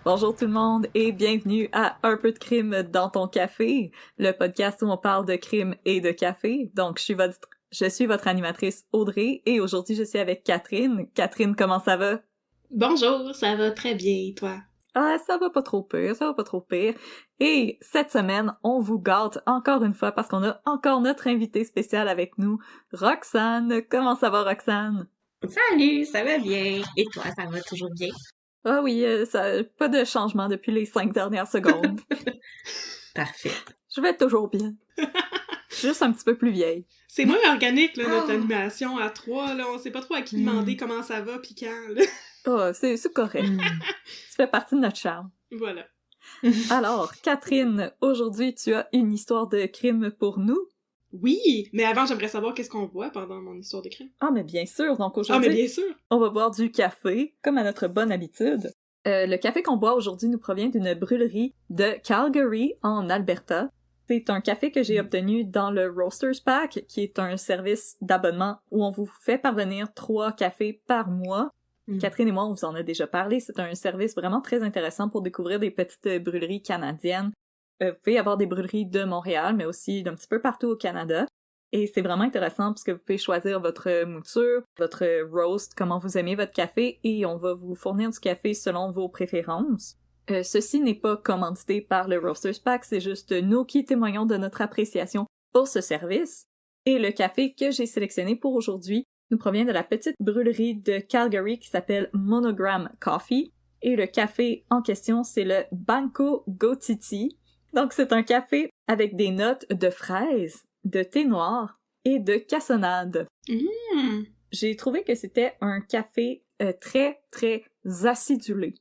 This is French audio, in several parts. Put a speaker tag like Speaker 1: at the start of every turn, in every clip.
Speaker 1: Bonjour tout le monde et bienvenue à Un peu de crime dans ton café, le podcast où on parle de crime et de café. Donc, je suis votre animatrice Audrey et aujourd'hui je suis avec Catherine. Catherine, comment ça va?
Speaker 2: Bonjour, ça va très bien, toi?
Speaker 1: Ah, ça va pas trop pire. Et cette semaine, on vous gâte encore une fois parce qu'on a encore notre invité spécial avec nous, Roxane. Comment ça va, Roxane?
Speaker 2: Salut, ça va bien. Et toi, ça va toujours bien?
Speaker 1: Ah oui, pas de changement depuis les 5 dernières secondes.
Speaker 2: Parfait.
Speaker 1: Je vais toujours bien. Juste un petit peu plus vieille.
Speaker 3: C'est moins organique, là, notre animation à 3, là. On sait pas trop à qui demander comment ça va pis quand, là.
Speaker 1: Oh, c'est correct. Ça fait partie de notre charme.
Speaker 3: Voilà.
Speaker 1: Alors, Catherine, aujourd'hui, tu as une histoire de crime pour nous?
Speaker 3: Oui, mais avant, j'aimerais savoir qu'est-ce qu'on voit pendant mon histoire de crime.
Speaker 1: Ah, mais bien sûr. Donc aujourd'hui,
Speaker 3: mais bien sûr.
Speaker 1: On va boire du café, comme à notre bonne habitude. Le café qu'on boit aujourd'hui nous provient d'une brûlerie de Calgary, en Alberta. C'est un café que j'ai obtenu dans le Roasters Pack, qui est un service d'abonnement où on vous fait parvenir 3 cafés par mois. Catherine et moi, on vous en a déjà parlé. C'est un service vraiment très intéressant pour découvrir des petites brûleries canadiennes. Vous pouvez avoir des brûleries de Montréal, mais aussi d'un petit peu partout au Canada. Et c'est vraiment intéressant parce que vous pouvez choisir votre mouture, votre roast, comment vous aimez votre café, et on va vous fournir du café selon vos préférences. Ceci n'est pas commandité par le Roasters Pack, c'est juste nous qui témoignons de notre appréciation pour ce service. Et le café que j'ai sélectionné pour aujourd'hui nous provient de la petite brûlerie de Calgary qui s'appelle Monogram Coffee. Et le café en question, c'est le Banco Gotiti. Donc c'est un café avec des notes de fraises, de thé noir et de cassonade. J'ai trouvé que c'était un café très, très acidulé.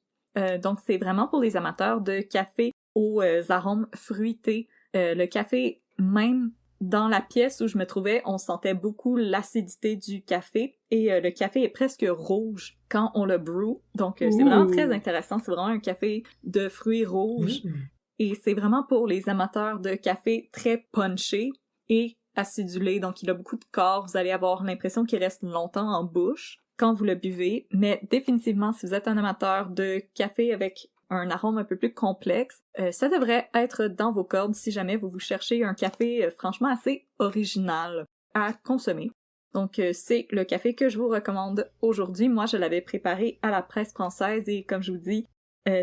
Speaker 1: Donc c'est vraiment pour les amateurs de café aux arômes fruités. Le café, même dans la pièce où je me trouvais, on sentait beaucoup l'acidité du café et le café est presque rouge quand on le brew. Donc c'est vraiment très intéressant. C'est vraiment un café de fruits rouges. Et c'est vraiment pour les amateurs de café très punché et acidulé, donc il a beaucoup de corps, vous allez avoir l'impression qu'il reste longtemps en bouche quand vous le buvez, mais définitivement, si vous êtes un amateur de café avec un arôme un peu plus complexe, ça devrait être dans vos cordes si jamais vous cherchez un café franchement assez original à consommer. Donc c'est le café que je vous recommande aujourd'hui. Moi, je l'avais préparé à la presse française et comme je vous dis,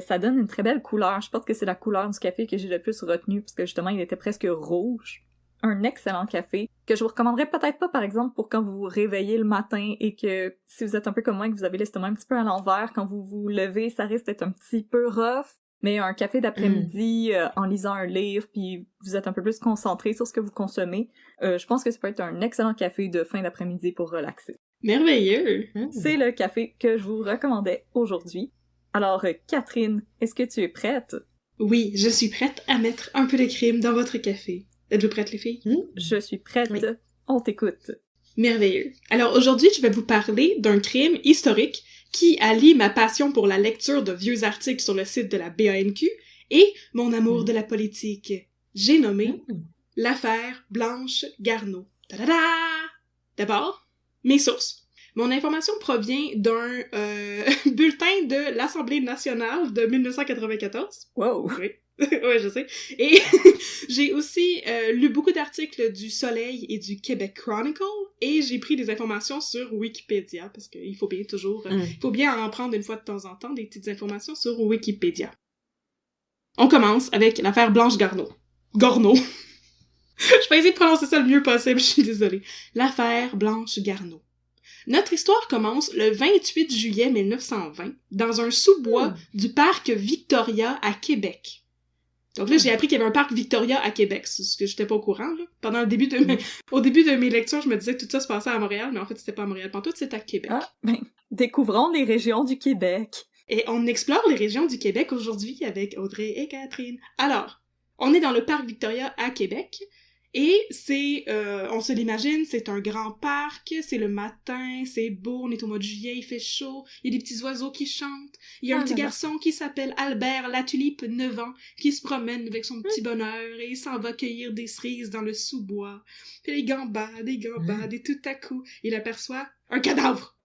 Speaker 1: ça donne une très belle couleur. Je pense que c'est la couleur du café que j'ai le plus retenu parce que justement, il était presque rouge. Un excellent café que je vous recommanderais peut-être pas, par exemple, pour quand vous vous réveillez le matin et que si vous êtes un peu comme moi et que vous avez l'estomac un petit peu à l'envers, quand vous vous levez, ça risque d'être un petit peu rough. Mais un café d'après-midi, en lisant un livre, puis vous êtes un peu plus concentré sur ce que vous consommez, je pense que ça peut être un excellent café de fin d'après-midi pour relaxer.
Speaker 3: Merveilleux!
Speaker 1: C'est le café que je vous recommandais aujourd'hui. Alors, Catherine, est-ce que tu es prête?
Speaker 3: Oui, je suis prête à mettre un peu de crime dans votre café. Êtes-vous prêtes, les filles?
Speaker 1: Je suis prête. Oui. On t'écoute.
Speaker 3: Merveilleux. Alors, aujourd'hui, je vais vous parler d'un crime historique qui allie ma passion pour la lecture de vieux articles sur le site de la BANQ et mon amour de la politique. J'ai nommé l'affaire Blanche Garneau. Ta-da-da! D'abord, mes sources. Mon information provient d'un bulletin de l'Assemblée nationale de 1994.
Speaker 1: Wow!
Speaker 3: Oui. Ouais, je sais. Et j'ai aussi lu beaucoup d'articles du Soleil et du Québec Chronicle et j'ai pris des informations sur Wikipédia parce qu'il faut bien toujours... il faut bien en prendre une fois de temps en temps des petites informations sur Wikipédia. On commence avec l'affaire Blanche Garneau. Gorneau. Je vais essayer de prononcer ça le mieux possible, je suis désolée. L'affaire Blanche Garneau. Notre histoire commence le 28 juillet 1920 dans un sous-bois du parc Victoria à Québec. Donc là, j'ai appris qu'il y avait un parc Victoria à Québec, c'est ce que j'étais pas au courant, là. Au début de mes lectures, je me disais que tout ça se passait à Montréal, mais en fait, c'était pas à Montréal. Pantoute, c'est à Québec.
Speaker 1: Ah, ben, découvrons les régions du Québec.
Speaker 3: Et on explore les régions du Québec aujourd'hui avec Audrey et Catherine. Alors, on est dans le parc Victoria à Québec, Et c'est, on se l'imagine, c'est un grand parc, c'est le matin, c'est beau, on est au mois de juillet, il fait chaud, il y a des petits oiseaux qui chantent, il y a un petit garçon qui s'appelle Albert la Tulipe, 9 ans, qui se promène avec son petit bonheur et il s'en va cueillir des cerises dans le sous-bois. Puis il gambade, et tout à coup, il aperçoit un cadavre!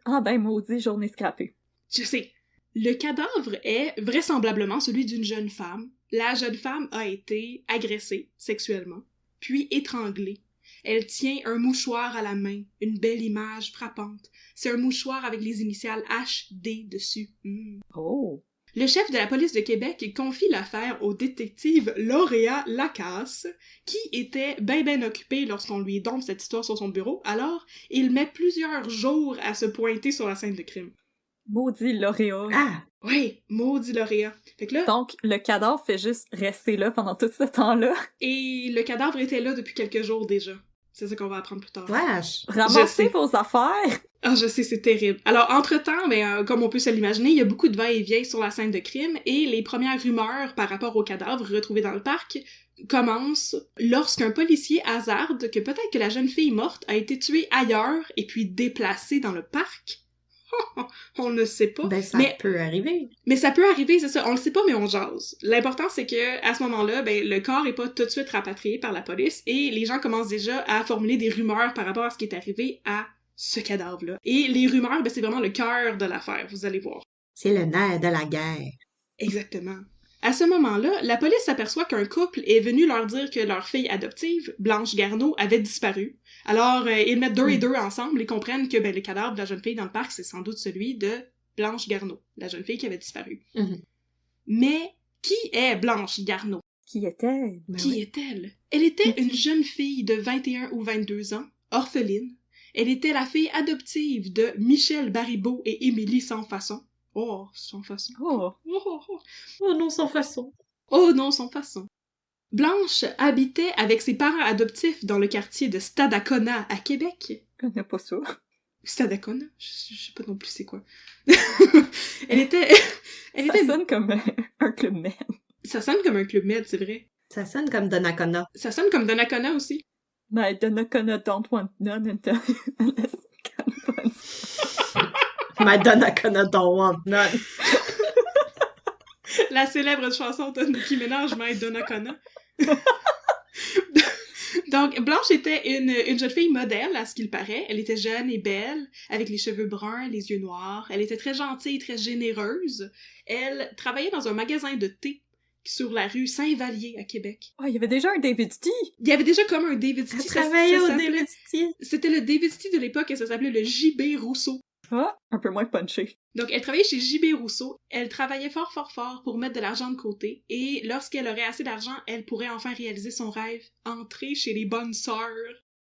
Speaker 1: Ah ben, maudit, journée scrappée.
Speaker 3: Je sais. Le cadavre est vraisemblablement celui d'une jeune femme. La jeune femme a été agressée sexuellement, puis étranglée. Elle tient un mouchoir à la main, une belle image frappante. C'est un mouchoir avec les initiales HD dessus.
Speaker 1: Oh!
Speaker 3: Le chef de la police de Québec confie l'affaire au détective Lauréat Lacasse, qui était ben occupé lorsqu'on lui dompe cette histoire sur son bureau, alors il met plusieurs jours à se pointer sur la scène de crime.
Speaker 1: Maudit lauréat.
Speaker 3: Ah! Oui, maudit lauréat. Fait que là...
Speaker 1: Donc, le cadavre fait juste rester là pendant tout ce temps-là.
Speaker 3: Et le cadavre était là depuis quelques jours déjà. C'est ça qu'on va apprendre plus tard.
Speaker 4: Wesh!
Speaker 1: Ramassez vos affaires!
Speaker 3: Ah, je sais, c'est terrible. Alors, entre-temps, comme on peut se l'imaginer, il y a beaucoup de va-et-vient sur la scène de crime, et les premières rumeurs par rapport au cadavre retrouvé dans le parc commencent lorsqu'un policier hasarde que peut-être que la jeune fille morte a été tuée ailleurs et puis déplacée dans le parc. On ne sait pas.
Speaker 4: Ben, ça peut arriver.
Speaker 3: Mais ça peut arriver, c'est ça. On le sait pas, mais on jase. L'important, c'est que à ce moment-là, le corps est pas tout de suite rapatrié par la police et les gens commencent déjà à formuler des rumeurs par rapport à ce qui est arrivé à ce cadavre-là. Et les rumeurs, c'est vraiment le cœur de l'affaire, vous allez voir.
Speaker 4: C'est le nerf de la guerre.
Speaker 3: Exactement. À ce moment-là, la police s'aperçoit qu'un couple est venu leur dire que leur fille adoptive, Blanche Garneau, avait disparu. Alors, ils mettent deux et deux ensemble et comprennent que le cadavre de la jeune fille dans le parc, c'est sans doute celui de Blanche Garneau, la jeune fille qui avait disparu. Mais qui est Blanche Garneau?
Speaker 1: Qui est-elle?
Speaker 3: Qui est-elle? Elle était une jeune fille de 21 ou 22 ans, orpheline. Elle était la fille adoptive de Michel Baribeau et Émilie Sans Façon. Oh, Sans Façon.
Speaker 1: Oh!
Speaker 4: Oh non, sans façon.
Speaker 3: Oh non, sans façon. Blanche habitait avec ses parents adoptifs dans le quartier de Stadacona à Québec.
Speaker 1: Je connais pas ça.
Speaker 3: Stadacona? Je sais pas non plus c'est quoi. Elle était...
Speaker 1: Ça sonne comme un club med.
Speaker 3: Ça sonne comme un club med, c'est vrai.
Speaker 4: Ça sonne comme Donnacona.
Speaker 3: Ça sonne comme Donnacona aussi.
Speaker 1: My Donnacona don't want none until...
Speaker 4: My Donnacona don't want none.
Speaker 3: La célèbre chanson de Nicki Minaj, My Donnacona. Donc, Blanche était une jeune fille modèle, à ce qu'il paraît. Elle était jeune et belle, avec les cheveux bruns, les yeux noirs. Elle était très gentille, très généreuse. Elle travaillait dans un magasin de thé sur la rue Saint-Vallier à Québec.
Speaker 1: Oh, il y avait déjà un David Tea!
Speaker 3: Il y avait déjà comme un David Tea.
Speaker 4: Elle travaillait au David Tea.
Speaker 3: C'était le David Tea de l'époque et ça s'appelait le J.B. Rousseau.
Speaker 1: Ah, un peu moins punché.
Speaker 3: Donc, elle travaillait chez J.B. Rousseau. Elle travaillait fort pour mettre de l'argent de côté. Et lorsqu'elle aurait assez d'argent, elle pourrait enfin réaliser son rêve, entrer chez les bonnes sœurs.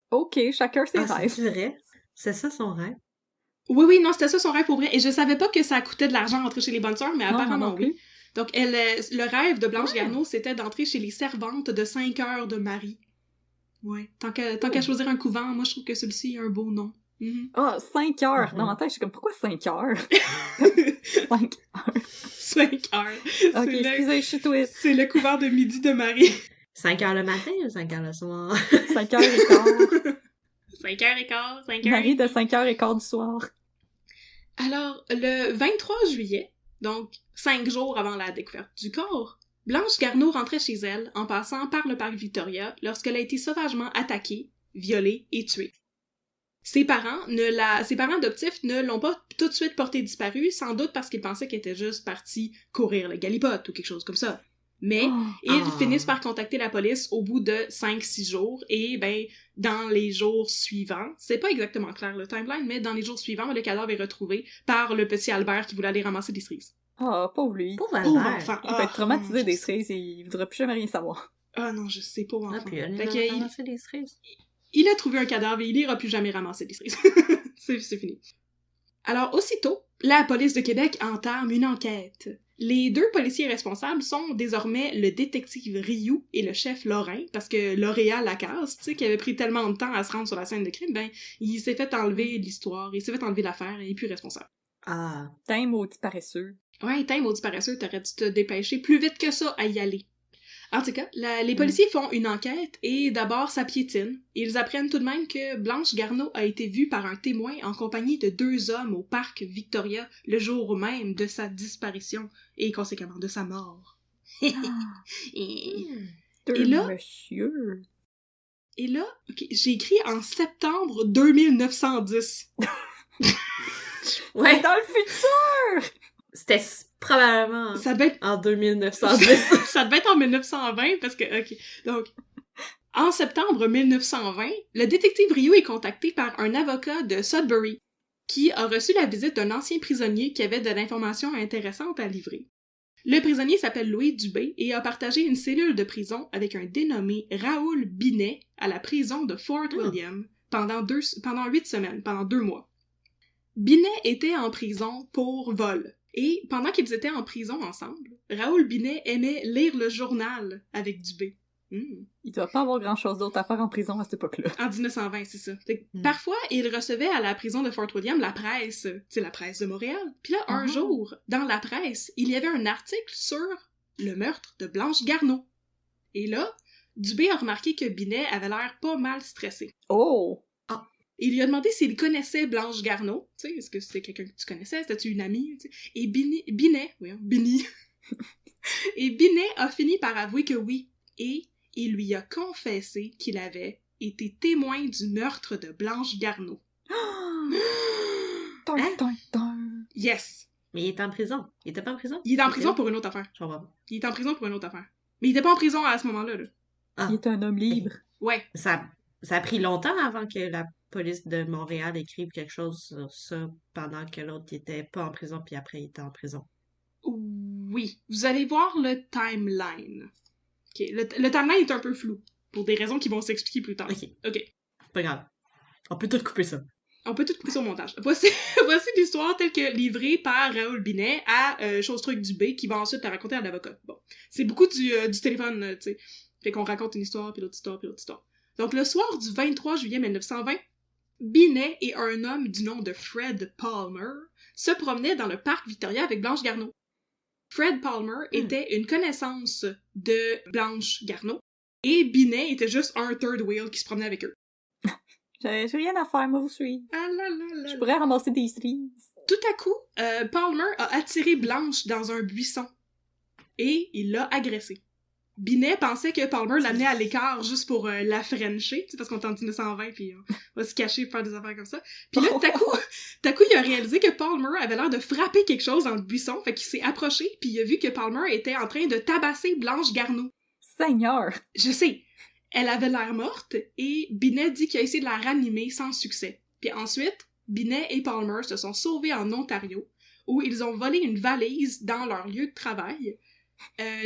Speaker 1: Ok, chacun ses rêves.
Speaker 4: C'est vrai? C'est ça son rêve?
Speaker 3: Oui, non, c'était ça son rêve pour vrai. Et je savais pas que ça coûtait de l'argent d'entrer chez les bonnes sœurs, mais apparemment oui. Donc, le rêve de Blanche Garneau, c'était d'entrer chez les servantes de 5 heures de Marie. Ouais. Tant qu'à choisir un couvent, moi, je trouve que celui-ci a un beau nom.
Speaker 1: Ah, 5 heures! Dans ma tête, je suis comme, pourquoi 5 heures? 5 heures.
Speaker 3: 5 heures.
Speaker 1: Ok, excusez, je suis twist.
Speaker 3: C'est le couvent de midi de Marie.
Speaker 4: 5 heures le matin ou 5 heures le soir?
Speaker 1: 5 heures et quart.
Speaker 3: 5 heures et quart, 5 heures.
Speaker 1: Marie de 5 heures et quart du soir.
Speaker 3: Alors, le 23 juillet, donc 5 jours avant la découverte du corps, Blanche Garneau rentrait chez elle en passant par le parc Victoria lorsqu'elle a été sauvagement attaquée, violée et tuée. Ses parents adoptifs ne l'ont pas tout de suite portée disparue, sans doute parce qu'ils pensaient qu'elle était juste partie courir le galipote ou quelque chose comme ça. Mais ils finissent par contacter la police au bout de 5-6 jours, et dans les jours suivants, c'est pas exactement clair le timeline, mais dans les jours suivants, le cadavre est retrouvé par le petit Albert qui voulait aller ramasser des cerises.
Speaker 1: Ah, pauvre lui.
Speaker 4: Pauvre Albert.
Speaker 3: Enfant.
Speaker 1: Il va être traumatisé des cerises et il voudra plus jamais rien savoir.
Speaker 3: Ah non, je sais, pauvre enfant.
Speaker 4: Puis elle
Speaker 3: Fait
Speaker 4: a ramassé des cerises.
Speaker 3: Il a trouvé un cadavre et il ira plus jamais ramasser des cerises. c'est fini. Alors, aussitôt, la police de Québec entame une enquête. Les 2 policiers responsables sont désormais le détective Rioux et le chef Lorrain, parce que Lauréat Lacasse, tu sais, qui avait pris tellement de temps à se rendre sur la scène de crime, il s'est fait enlever l'histoire, il s'est fait enlever l'affaire et il est plus responsable.
Speaker 4: Ah.
Speaker 1: T'es un maudit paresseux.
Speaker 3: Ouais, t'es un maudit paresseux, t'aurais dû te dépêcher plus vite que ça à y aller. En tout cas, les policiers font une enquête et d'abord ça piétine. Ils apprennent tout de même que Blanche Garneau a été vue par un témoin en compagnie de 2 hommes au parc Victoria le jour même de sa disparition et conséquemment de sa mort. Et là...
Speaker 1: Monsieur...
Speaker 3: Et là, okay, j'ai écrit en septembre 2910.
Speaker 4: Ouais.
Speaker 1: C'est dans le futur!
Speaker 4: C'était probablement
Speaker 3: Ça devait être...
Speaker 4: en 2910.
Speaker 3: ça devait être en 1920 parce que... Ok, donc... En septembre 1920, le détective Rio est contacté par un avocat de Sudbury qui a reçu la visite d'un ancien prisonnier qui avait de l'information intéressante à livrer. Le prisonnier s'appelle Louis Dubé et a partagé une cellule de prison avec un dénommé Raoul Binet à la prison de Fort William pendant 8 semaines, pendant 2 mois. Binet était en prison pour vol. Et pendant qu'ils étaient en prison ensemble, Raoul Binet aimait lire le journal avec Dubé.
Speaker 1: Il doit pas avoir grand-chose d'autre à faire en prison à cette époque-là.
Speaker 3: En 1920, c'est ça. Parfois, il recevait à la prison de Fort William la presse, c'est la presse de Montréal. Puis là, un jour, dans la presse, il y avait un article sur le meurtre de Blanche Garneau. Et là, Dubé a remarqué que Binet avait l'air pas mal stressé.
Speaker 1: Oh!
Speaker 3: Il lui a demandé s'il connaissait Blanche Garneau. Tu sais, est-ce que c'était quelqu'un que tu connaissais? C'était-tu une amie? Tu sais? Et Binet... Et Binet a fini par avouer que oui. Et il lui a confessé qu'il avait été témoin du meurtre de Blanche Garneau. Yes!
Speaker 4: Mais il est en prison. Il était pas en prison?
Speaker 3: Il est en prison pour une autre affaire.
Speaker 4: Je comprends pas.
Speaker 3: Il est en prison pour une autre affaire. Mais il était pas en prison à ce moment-là, là.
Speaker 4: Ah.
Speaker 1: Il est un homme libre.
Speaker 3: Ouais.
Speaker 4: Ça a pris longtemps avant que la police de Montréal écrive quelque chose sur ça pendant que l'autre était pas en prison puis après il était en prison.
Speaker 3: Oui. Vous allez voir le timeline. Okay. Le timeline est un peu flou, pour des raisons qui vont s'expliquer plus tard. Ok.
Speaker 4: Pas grave. On peut tout couper ça.
Speaker 3: On peut tout couper ça au montage. Voici l'histoire telle que livrée par Raoul Binet à Chose-Truc Dubé, qui va ensuite la raconter à l'avocat. Bon. C'est beaucoup du téléphone, tu sais. Fait qu'on raconte une histoire, puis l'autre histoire, puis l'autre histoire. Donc, le soir du 23 juillet 1920, Binet et un homme du nom de Fred Palmer se promenaient dans le parc Victoria avec Blanche Garneau. Fred Palmer était une connaissance de Blanche Garneau, et Binet était juste un third wheel qui se promenait avec eux.
Speaker 1: J'ai rien à faire, moi, vous suivre.
Speaker 3: Ah là là là.
Speaker 1: Je pourrais ramasser des cerises.
Speaker 3: Tout à coup, Palmer a attiré Blanche dans un buisson, et il l'a agressée. Binet pensait que Palmer l'amenait à l'écart juste pour la frencher, tu sais, parce qu'on est en 1920 puis on va se cacher pour faire des affaires comme ça. Puis là, tout à coup, il a réalisé que Palmer avait l'air de frapper quelque chose dans le buisson, fait qu'il s'est approché puis il a vu que Palmer était en train de tabasser Blanche Garneau.
Speaker 1: Seigneur!
Speaker 3: Je sais. Elle avait l'air morte et Binet dit qu'il a essayé de la ranimer sans succès. Puis ensuite, Binet et Palmer se sont sauvés en Ontario, où ils ont volé une valise dans leur lieu de travail,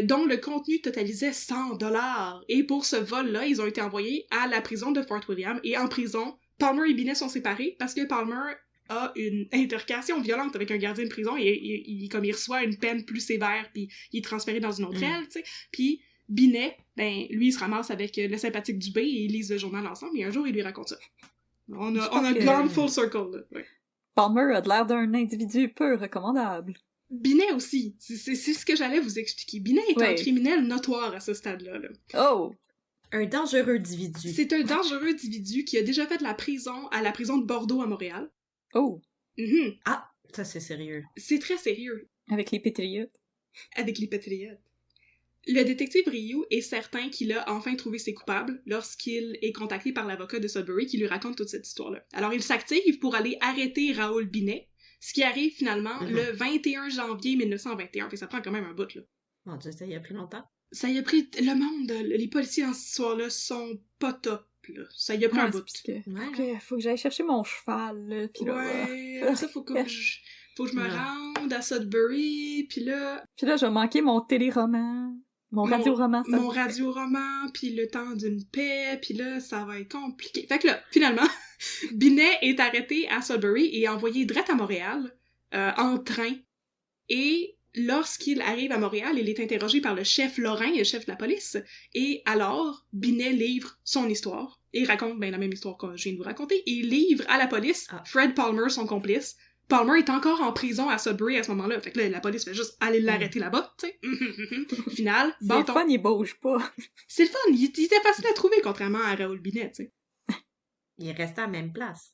Speaker 3: dont le contenu totalisait 100$. Et pour ce vol-là, ils ont été envoyés à la prison de Fort William. Et en prison, Palmer et Binet sont séparés parce que Palmer a une intercation violente avec un gardien de prison et comme il reçoit une peine plus sévère, puis il est transféré dans une autre aile, tu sais. Puis Binet, ben, lui, il se ramasse avec le sympathique Dubé et ils lisent le journal ensemble et un jour, il lui raconte ça. On a gone full circle, là. Ouais.
Speaker 1: Palmer a de l'air d'un individu peu recommandable.
Speaker 3: Binet aussi. C'est ce que j'allais vous expliquer. Binet est un criminel notoire à ce stade-là. Là.
Speaker 4: Oh! Un dangereux individu.
Speaker 3: C'est un dangereux individu qui a déjà fait de la prison à la prison de Bordeaux à Montréal.
Speaker 1: Oh!
Speaker 3: Mm-hmm.
Speaker 4: Ah! Ça, c'est sérieux.
Speaker 3: C'est très sérieux.
Speaker 1: Avec les patriotes.
Speaker 3: Avec les patriotes. Le détective Ryu est certain qu'il a enfin trouvé ses coupables lorsqu'il est contacté par l'avocat de Sudbury qui lui raconte toute cette histoire-là. Alors il s'active pour aller arrêter Raoul Binet, ce qui arrive finalement le 21 janvier 1921. Fait que ça prend quand même un bout, là.
Speaker 4: Mon Dieu, ça y a pris longtemps.
Speaker 3: Ça y a pris... Le monde, les policiers dans cette histoire-là sont pas top, là. Ça y a pris un bout.
Speaker 1: Faut que j'aille chercher mon cheval, là, pis là...
Speaker 3: Ouais, ça faut que je me rende à Sudbury, puis là...
Speaker 1: Puis là, je vais manquer mon téléroman. Mon radio-roman.
Speaker 3: Mon radio-roman, puis le temps d'une paix, puis là, ça va être compliqué. Fait que là, finalement, Binet est arrêté à Sudbury et envoyé direct à Montréal, en train. Et lorsqu'il arrive à Montréal, il est interrogé par le chef Lorrain, le chef de la police. Et alors, Binet livre son histoire. Et raconte la même histoire que je viens de vous raconter. Et il livre à la police Fred Palmer, son complice, Palmer est encore en prison à Sudbury à ce moment-là. Fait que là, la police fait juste aller l'arrêter là-bas, tu sais. Final,
Speaker 1: C'est le fun, il bouge pas.
Speaker 3: C'est le fun, il était facile à trouver, contrairement à Raoul Binet, tu sais.
Speaker 4: Il est resté à la même place.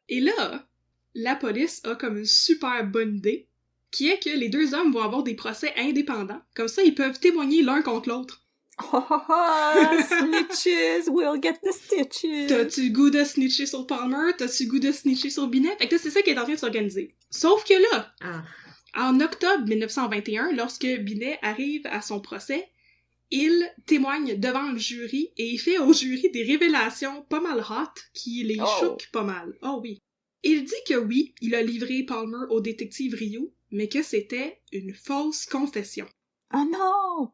Speaker 3: Et là, la police a comme une super bonne idée, qui est que les deux hommes vont avoir des procès indépendants. Comme ça, ils peuvent témoigner l'un contre l'autre.
Speaker 1: Snitches will get the stitches.
Speaker 3: T'as-tu le goût de snitcher sur Palmer? T'as-tu le goût de snitcher sur Binet? Fait que là, c'est ça qui est en train de s'organiser. Sauf que là, en octobre 1921, lorsque Binet arrive à son procès, il témoigne devant le jury et il fait au jury des révélations pas mal hot qui les choquent pas mal. Oh oui. Il dit que oui, il a livré Palmer au détective Rioux, mais que c'était une fausse confession.
Speaker 1: Oh non!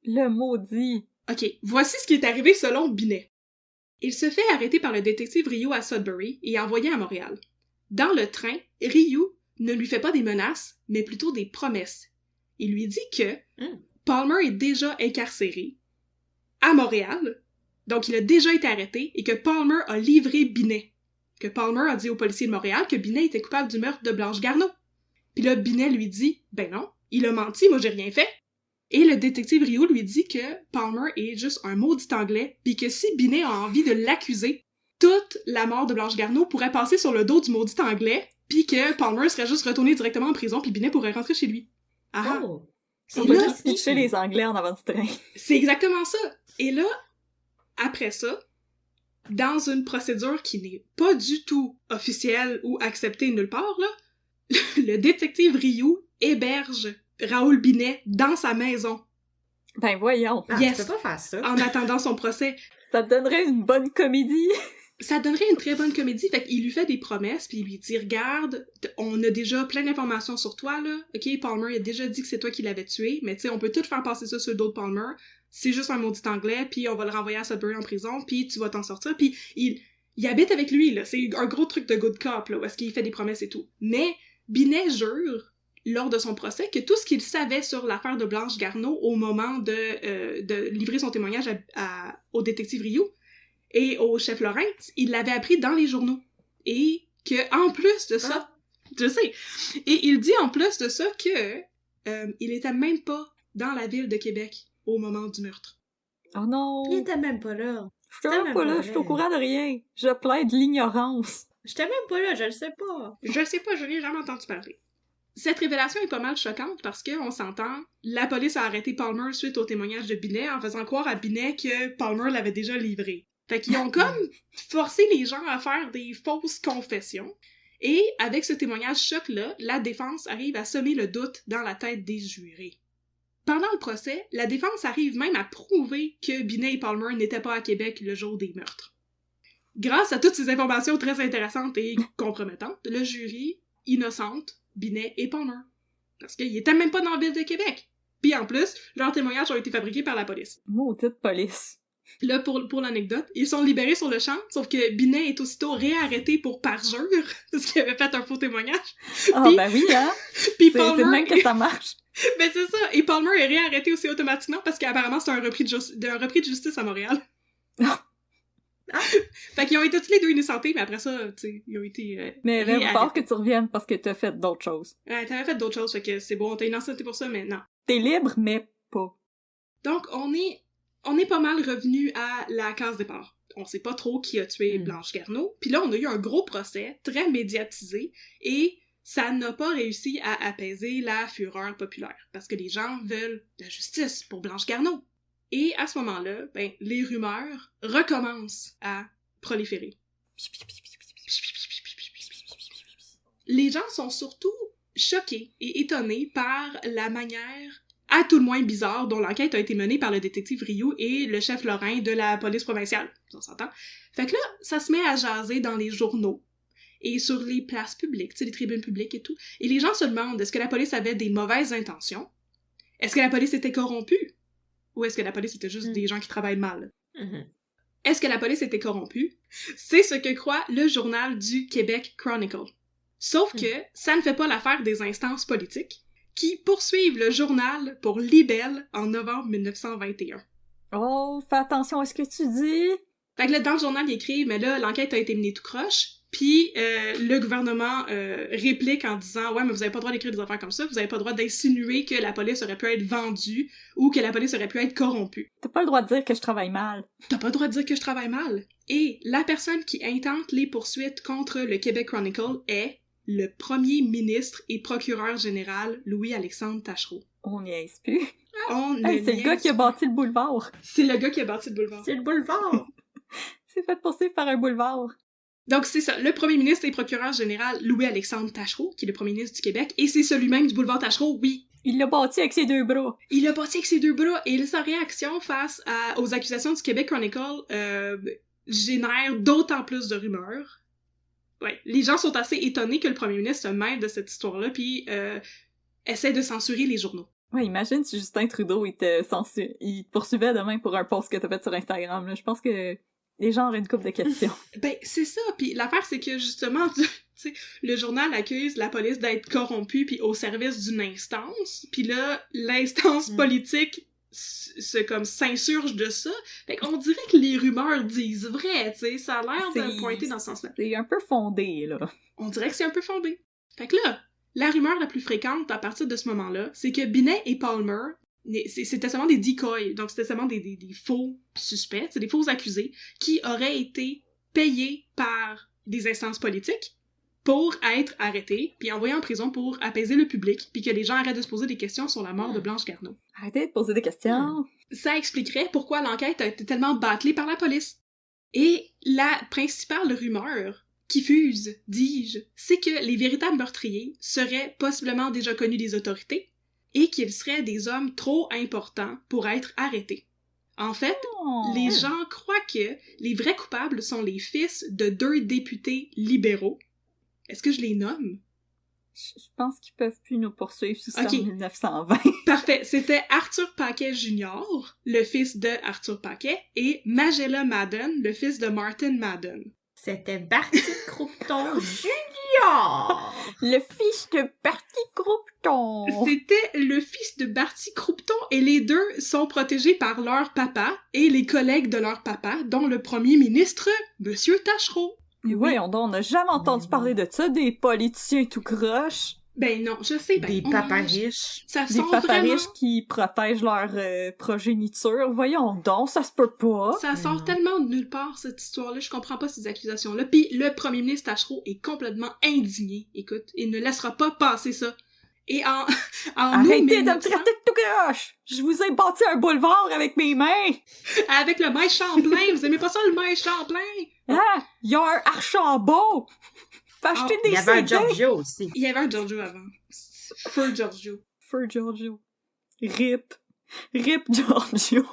Speaker 1: Le maudit.
Speaker 3: Ok, voici ce qui est arrivé selon Binet. Il se fait arrêter par le détective Rioux à Sudbury et envoyé à Montréal. Dans le train, Rioux ne lui fait pas des menaces, mais plutôt des promesses. Il lui dit que Palmer est déjà incarcéré à Montréal, donc il a déjà été arrêté, et que Palmer a livré Binet. Que Palmer a dit aux policiers de Montréal que Binet était coupable du meurtre de Blanche Garneau. Puis là, Binet lui dit « Ben non, il a menti, moi j'ai rien fait. » Et le détective Rioux lui dit que Palmer est juste un maudit anglais, puis que si Binet a envie de l'accuser, toute la mort de Blanche Garneau pourrait passer sur le dos du maudit anglais, puis que Palmer serait juste retourné directement en prison, puis Binet pourrait rentrer chez lui. Ah!
Speaker 1: On va juste pitcher les Anglais en avant du train.
Speaker 3: C'est exactement ça! Et là, après ça, dans une procédure qui n'est pas du tout officielle ou acceptée nulle part, là, le détective Rioux héberge Raoul Binet dans sa maison.
Speaker 1: Ben voyons.
Speaker 3: Yes.
Speaker 4: Tu peux pas faire ça.
Speaker 3: En attendant son procès.
Speaker 1: Ça te donnerait une bonne comédie.
Speaker 3: Ça donnerait une très bonne comédie. Fait qu'il lui fait des promesses, puis il lui dit « Regarde, on a déjà plein d'informations sur toi, là. OK, Palmer a déjà dit que c'est toi qui l'avais tué, mais tu sais, on peut tout faire passer ça sur le dos de Palmer. C'est juste un maudit anglais, puis on va le renvoyer à Sudbury en prison, puis tu vas t'en sortir. » Puis il habite avec lui, là. C'est un gros truc de good cop, là, où est-ce qu'il fait des promesses et tout. Mais Binet jure, lors de son procès, que tout ce qu'il savait sur l'affaire de Blanche Garneau au moment de livrer son témoignage au détective Rioux et au chef Lawrence, il l'avait appris dans les journaux. Et que, en plus de ça, je sais, et il dit en plus de ça que il était même pas dans la ville de Québec au moment du meurtre.
Speaker 1: Oh non!
Speaker 4: Il était même pas là.
Speaker 1: Je suis même pas là, je suis au courant de rien. Je plaide l'ignorance.
Speaker 4: J'étais même pas là, je le sais pas.
Speaker 3: Je le sais pas, je n'ai jamais entendu parler. Cette révélation est pas mal choquante parce que, on s'entend, la police a arrêté Palmer suite au témoignage de Binet en faisant croire à Binet que Palmer l'avait déjà livré. Fait qu'ils ont comme forcé les gens à faire des fausses confessions. Et avec ce témoignage choc-là, la défense arrive à semer le doute dans la tête des jurés. Pendant le procès, la défense arrive même à prouver que Binet et Palmer n'étaient pas à Québec le jour des meurtres. Grâce à toutes ces informations très intéressantes et compromettantes, le jury innocente Binet et Palmer. Parce qu'ils étaient même pas dans la ville de Québec. Puis en plus, leurs témoignages ont été fabriqués par la police.
Speaker 1: Maudite police.
Speaker 3: Là, pour l'anecdote, ils sont libérés sur le champ, sauf que Binet est aussitôt réarrêté pour parjure, parce qu'il avait fait un faux témoignage.
Speaker 1: Ah ben oui, hein?
Speaker 3: Puis
Speaker 1: c'est de même que ça marche.
Speaker 3: Ben c'est ça, et Palmer est réarrêté aussi automatiquement, parce qu'apparemment c'est un repris de justice à Montréal. Fait qu'ils ont été tous les deux innocentés, mais après ça, tu sais, ils ont été
Speaker 1: mais il va falloir que tu reviennes parce que t'as fait d'autres choses.
Speaker 3: Ouais, t'avais fait d'autres choses, fait que c'est bon, on t'a innocenté pour ça, mais non.
Speaker 1: T'es libre, mais pas.
Speaker 3: Donc, on est pas mal revenu à la case départ. On sait pas trop qui a tué Blanche Garneau, puis là, on a eu un gros procès, très médiatisé, et ça n'a pas réussi à apaiser la fureur populaire, parce que les gens veulent la justice pour Blanche Garneau. Et à ce moment-là, ben, les rumeurs recommencent à proliférer. Les gens sont surtout choqués et étonnés par la manière, à tout le moins bizarre, dont l'enquête a été menée par le détective Rioux et le chef Lorrain de la police provinciale. On s'entend? Fait que là, ça se met à jaser dans les journaux et sur les places publiques, tu sais, les tribunes publiques et tout. Et les gens se demandent, est-ce que la police avait des mauvaises intentions? Est-ce que la police était corrompue? Ou est-ce que la police était juste des gens qui travaillent mal? Est-ce que la police était corrompue? C'est ce que croit le journal du Québec Chronicle. Sauf que ça ne fait pas l'affaire des instances politiques qui poursuivent le journal pour libelle en novembre 1921.
Speaker 1: Oh, fais attention à ce que tu dis!
Speaker 3: Fait que là, dans le journal, il écrit « Mais là, l'enquête a été menée tout croche, Puis le gouvernement réplique en disant « Ouais, mais vous avez pas le droit d'écrire des affaires comme ça, vous avez pas le droit d'insinuer que la police aurait pu être vendue ou que la police aurait pu être corrompue. »
Speaker 1: T'as pas le droit de dire que je travaille mal.
Speaker 3: T'as pas le droit de dire que je travaille mal. Et la personne qui intente les poursuites contre le Québec Chronicle est le premier ministre et procureur général Louis-Alexandre Taschereau.
Speaker 1: On niaise plus.
Speaker 3: Hey,
Speaker 1: c'est le gars qui a bâti le boulevard.
Speaker 3: C'est le gars qui a bâti le boulevard.
Speaker 4: C'est le boulevard!
Speaker 1: C'est fait poursuivre par un boulevard.
Speaker 3: Donc c'est ça, le premier ministre et procureur général Louis-Alexandre Taschereau, qui est le premier ministre du Québec, et c'est celui-même du boulevard Taschereau, oui.
Speaker 1: Il l'a bâti avec ses 2 bras.
Speaker 3: Il l'a bâti avec ses 2 bras, et sa réaction face aux accusations du Québec Chronicle génère d'autant plus de rumeurs. Ouais, les gens sont assez étonnés que le premier ministre se mêle de cette histoire-là, puis essaie de censurer les journaux.
Speaker 1: Ouais, imagine si Justin Trudeau il te poursuivait demain pour un post que t'as fait sur Instagram. Là. Je pense que les gens auraient une couple de questions.
Speaker 3: Ben, c'est ça. Puis l'affaire, c'est que justement, tu sais, le journal accuse la police d'être corrompue puis au service d'une instance. Puis là, l'instance politique comme s'insurge de ça. Fait qu'on dirait que les rumeurs disent vrai, tu sais. Ça a l'air de pointer dans ce sens-là.
Speaker 1: C'est un peu fondé, là.
Speaker 3: On dirait que c'est un peu fondé. Fait que là, la rumeur la plus fréquente à partir de ce moment-là, c'est que Binet et Palmer, c'était seulement des decoys, donc c'était seulement des faux suspects, c'est des faux accusés, qui auraient été payés par des instances politiques pour être arrêtés, puis envoyés en prison pour apaiser le public, puis que les gens arrêtent de se poser des questions sur la mort de Blanche Garneau.
Speaker 1: Arrêtez de poser des questions!
Speaker 3: Ça expliquerait pourquoi l'enquête a été tellement bâclée par la police. Et la principale rumeur qui fuse, dis-je, c'est que les véritables meurtriers seraient possiblement déjà connus des autorités et qu'ils seraient des hommes trop importants pour être arrêtés. En fait, les gens croient que les vrais coupables sont les fils de 2 députés libéraux. Est-ce que je les nomme?
Speaker 1: Je pense qu'ils peuvent plus nous poursuivre jusqu'en 1920.
Speaker 3: Parfait. C'était Arthur Paquet Jr., le fils de Arthur Paquet, et Magella Madden, le fils de Martin Madden.
Speaker 4: C'était Barty Croupton Junior!
Speaker 1: Le fils de Barty Croupton!
Speaker 3: C'était le fils de Barty Croupton, et les deux sont protégés par leur papa et les collègues de leur papa, dont le premier ministre, Monsieur Taschereau.
Speaker 1: Mais voyons donc, on n'a jamais entendu parler de ça, des politiciens tout croche.
Speaker 3: Ben non, je sais. Ben,
Speaker 4: des papas riches.
Speaker 3: Ça
Speaker 1: des papas riches qui protègent leur progéniture. Voyons donc, ça se peut pas.
Speaker 3: Ça sort tellement de nulle part, cette histoire-là. Je comprends pas ces accusations-là. Puis le premier ministre Taschereau est complètement indigné. Écoute, il ne laissera pas passer ça. Et
Speaker 1: Arrêtez de me traiter de tout croche! Je vous ai bâti un boulevard avec mes mains!
Speaker 3: Avec le maïs Champlain! Vous aimez pas ça, le maïs Champlain?
Speaker 1: Ah! Il y a un Archambault! Faut acheter des CD!
Speaker 4: Il y avait un Giorgio aussi.
Speaker 3: Il y avait un Giorgio avant. Feu Giorgio.
Speaker 1: Feu Giorgio. RIP. RIP Giorgio.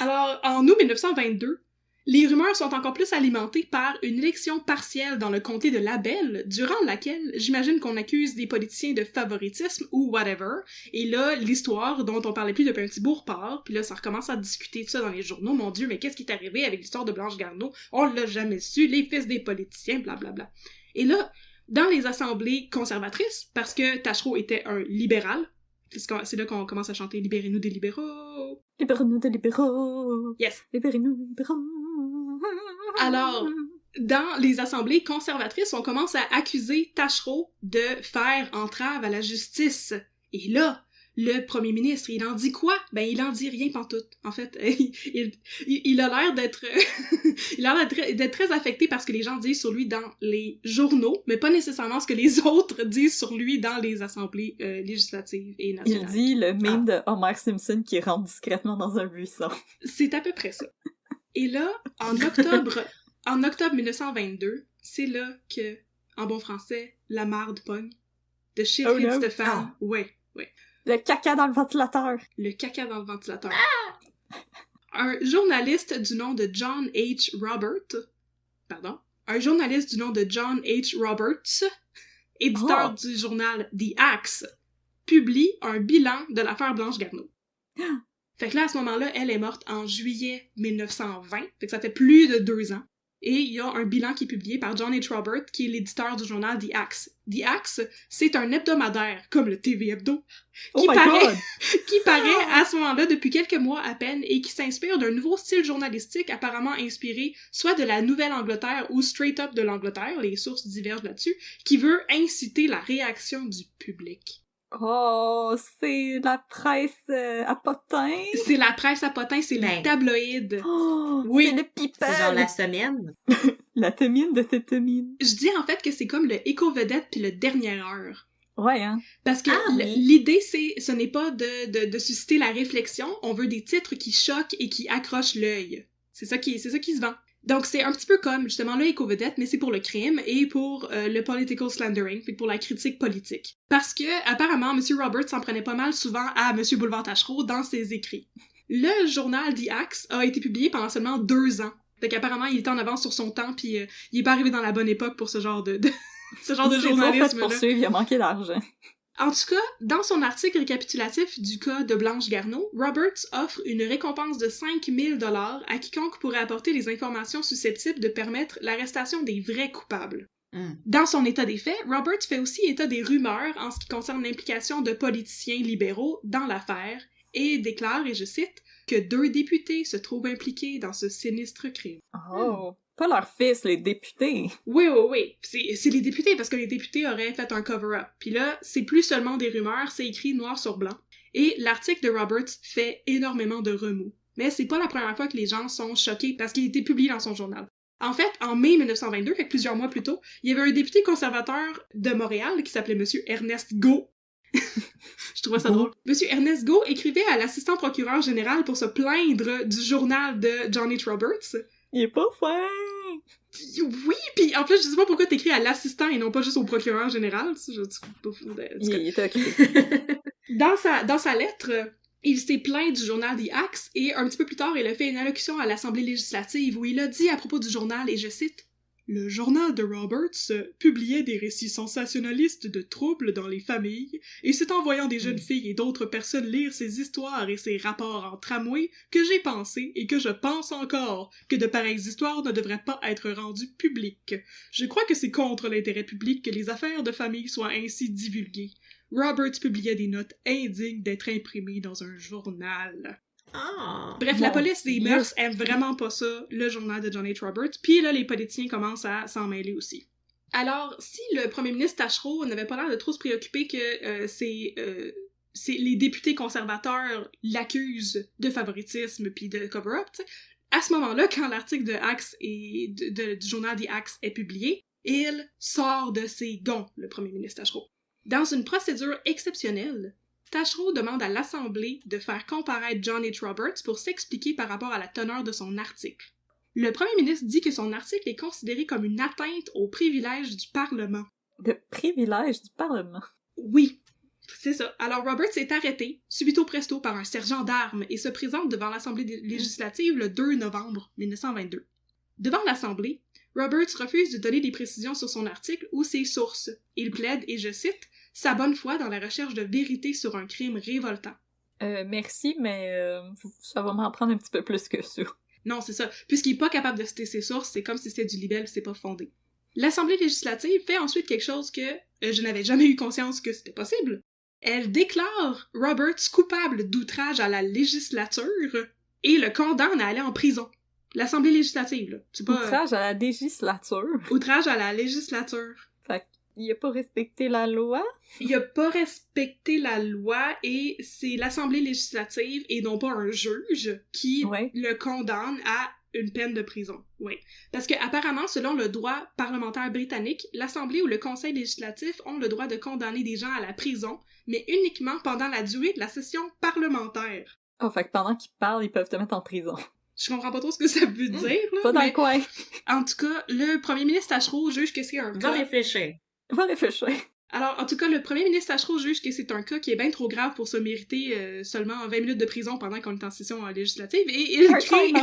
Speaker 3: Alors, en août 1922, les rumeurs sont encore plus alimentées par une élection partielle dans le comté de Labelle, durant laquelle j'imagine qu'on accuse des politiciens de favoritisme ou whatever, et là, l'histoire dont on parlait plus depuis un petit bout repart, puis là, ça recommence à discuter de ça dans les journaux. Mon Dieu, mais qu'est-ce qui est arrivé avec l'histoire de Blanche Garneau? On l'a jamais su, les fils des politiciens, blablabla. Et là, dans les assemblées conservatrices, parce que Taschereau était un libéral, c'est là qu'on commence à chanter « Libérez-nous des libéraux ».
Speaker 1: Libérez-nous des libéraux.
Speaker 3: Yes.
Speaker 1: Libérez-nous des libéraux.
Speaker 3: Alors, dans les assemblées conservatrices, on commence à accuser Taschereau de faire entrave à la justice. Et là, le premier ministre, il en dit quoi? Ben, il en dit rien pantoute. En fait, il a l'air d'être il a l'air d'être très affecté par ce que les gens disent sur lui dans les journaux, mais pas nécessairement ce que les autres disent sur lui dans les assemblées législatives et nationales.
Speaker 1: Il dit le meme de Homer Simpson qui rentre discrètement dans un buisson.
Speaker 3: C'est à peu près ça. Et là, en octobre 1922, c'est là que, en bon français, la marde pogne. The shit hits the fan. Ouais.
Speaker 1: Le caca dans le ventilateur.
Speaker 3: Le caca dans le ventilateur. Un journaliste du nom de John H. Roberts, éditeur du journal The Axe, publie un bilan de l'affaire Blanche Garneau. Fait que là, à ce moment-là, elle est morte en juillet 1920, fait que ça fait plus de 2 ans. Et il y a un bilan qui est publié par John H. Robert, qui est l'éditeur du journal The Axe. The Axe, c'est un hebdomadaire, comme le TV Hebdo, qui paraît à ce moment-là depuis quelques mois à peine et qui s'inspire d'un nouveau style journalistique apparemment inspiré soit de la Nouvelle-Angleterre ou straight up de l'Angleterre, les sources divergent là-dessus, qui veut inciter la réaction du public.
Speaker 1: Oh, c'est la presse à potins.
Speaker 3: C'est la presse à potins, c'est les tabloïds.
Speaker 1: Oh,
Speaker 3: oui.
Speaker 1: C'est le people.
Speaker 4: C'est genre la semaine.
Speaker 1: La temine de tétamine.
Speaker 3: Je dis en fait que c'est comme le éco-vedette puis le dernière heure.
Speaker 1: Ouais, hein.
Speaker 3: Parce que
Speaker 4: oui.
Speaker 3: l'idée, ce n'est pas de susciter la réflexion, on veut des titres qui choquent et qui accrochent l'œil. C'est ça qui se vend. Donc c'est un petit peu comme, justement, le éco-vedette, mais c'est pour le crime et pour le political slandering, fait pour la critique politique. Parce que, apparemment, M. Roberts s'en prenait pas mal souvent à M. Boulevard Taschereau dans ses écrits. Le journal The Axe a été publié pendant seulement 2 ans. Fait qu'apparemment, il était en avance sur son temps, puis il est pas arrivé dans la bonne époque pour ce genre de ce genre de journalisme-là.
Speaker 1: Il s'est poursuivre, il a manqué d'argent.
Speaker 3: En tout cas, dans son article récapitulatif du cas de Blanche Garneau, Roberts offre une récompense de 5 000 $ à quiconque pourrait apporter les informations susceptibles de permettre l'arrestation des vrais coupables. Dans son état des faits, Roberts fait aussi état des rumeurs en ce qui concerne l'implication de politiciens libéraux dans l'affaire et déclare, et je cite, que 2 députés se trouvent impliqués dans ce sinistre crime.
Speaker 1: Oh, pas leur fils, les députés.
Speaker 3: Oui. C'est les députés, parce que les députés auraient fait un cover-up. Puis là, c'est plus seulement des rumeurs, c'est écrit noir sur blanc. Et l'article de Roberts fait énormément de remous. Mais c'est pas la première fois que les gens sont choqués parce qu'il a été publié dans son journal. En fait, en mai 1922, fait que plusieurs mois plus tôt, il y avait un député conservateur de Montréal qui s'appelait Monsieur Ernest Gault. Je trouvais ça drôle. Monsieur Ernest Gault écrivait à l'assistant procureur général pour se plaindre du journal de John H. Roberts.
Speaker 1: Il est pas fin!
Speaker 3: Oui, pis en plus, je sais pas pourquoi t'écris à l'assistant et non pas juste au procureur général.
Speaker 1: Il était occupé.
Speaker 3: Dans sa lettre, il s'est plaint du journal The Axe et un petit peu plus tard, il a fait une allocution à l'Assemblée législative où il a dit à propos du journal, et je cite, « Le journal de Roberts publiait des récits sensationnalistes de troubles dans les familles, et c'est en voyant des jeunes filles et d'autres personnes lire ces histoires et ces rapports en tramway que j'ai pensé, et que je pense encore, que de pareilles histoires ne devraient pas être rendues publiques. Je crois que c'est contre l'intérêt public que les affaires de famille soient ainsi divulguées. Roberts publiait des notes indignes d'être imprimées dans un journal. » Bref, la police des mœurs aime vraiment pas ça, le journal de John H. Roberts, puis là, les politiciens commencent à s'en mêler aussi. Alors, si le premier ministre Taschereau n'avait pas l'air de trop se préoccuper que les députés conservateurs l'accusent de favoritisme puis de cover-up, à ce moment-là, quand l'article de Axe et du journal The Axe est publié, il sort de ses gonds, le premier ministre Taschereau. Dans une procédure exceptionnelle, Taschereau demande à l'Assemblée de faire comparaître John H. Roberts pour s'expliquer par rapport à la teneur de son article. Le premier ministre dit que son article est considéré comme une atteinte aux privilèges du Parlement.
Speaker 1: Le privilège du Parlement?
Speaker 3: Oui, c'est ça. Alors Roberts est arrêté, subito presto, par un sergent d'armes et se présente devant l'Assemblée législative le 2 novembre 1922. Devant l'Assemblée, Roberts refuse de donner des précisions sur son article ou ses sources. Il plaide, et je cite, « sa bonne foi dans la recherche de vérité sur un crime révoltant. »
Speaker 1: Merci, mais ça va m'en prendre un petit peu plus que ça.
Speaker 3: Non, c'est ça. Puisqu'il est pas capable de citer ses sources, c'est comme si c'était du libelle, c'est pas fondé. L'Assemblée législative fait ensuite quelque chose que je n'avais jamais eu conscience que c'était possible. Elle déclare Roberts coupable d'outrage à la législature et le condamne à aller en prison. L'Assemblée législative, là. C'est pas...
Speaker 1: Outrage à la législature?
Speaker 3: Outrage à la législature.
Speaker 1: Fait qu'il a pas respecté la loi?
Speaker 3: Il a pas respecté la loi et c'est l'Assemblée législative et non pas un juge qui le condamne à une peine de prison. Oui. Parce que apparemment, selon le droit parlementaire britannique, l'Assemblée ou le Conseil législatif ont le droit de condamner des gens à la prison, mais uniquement pendant la durée de la session parlementaire.
Speaker 1: Oh, fait que pendant qu'ils parlent, ils peuvent te mettre en prison.
Speaker 3: Je comprends pas trop ce que ça veut dire, là.
Speaker 1: Pas dans le coin.
Speaker 3: En tout cas, le premier ministre Taschereau juge que c'est un cas...
Speaker 4: Va réfléchir.
Speaker 3: Alors, en tout cas, le premier ministre Taschereau juge que c'est un cas qui est bien trop grave pour se mériter seulement 20 minutes de prison pendant qu'on est en session législative, et il crée...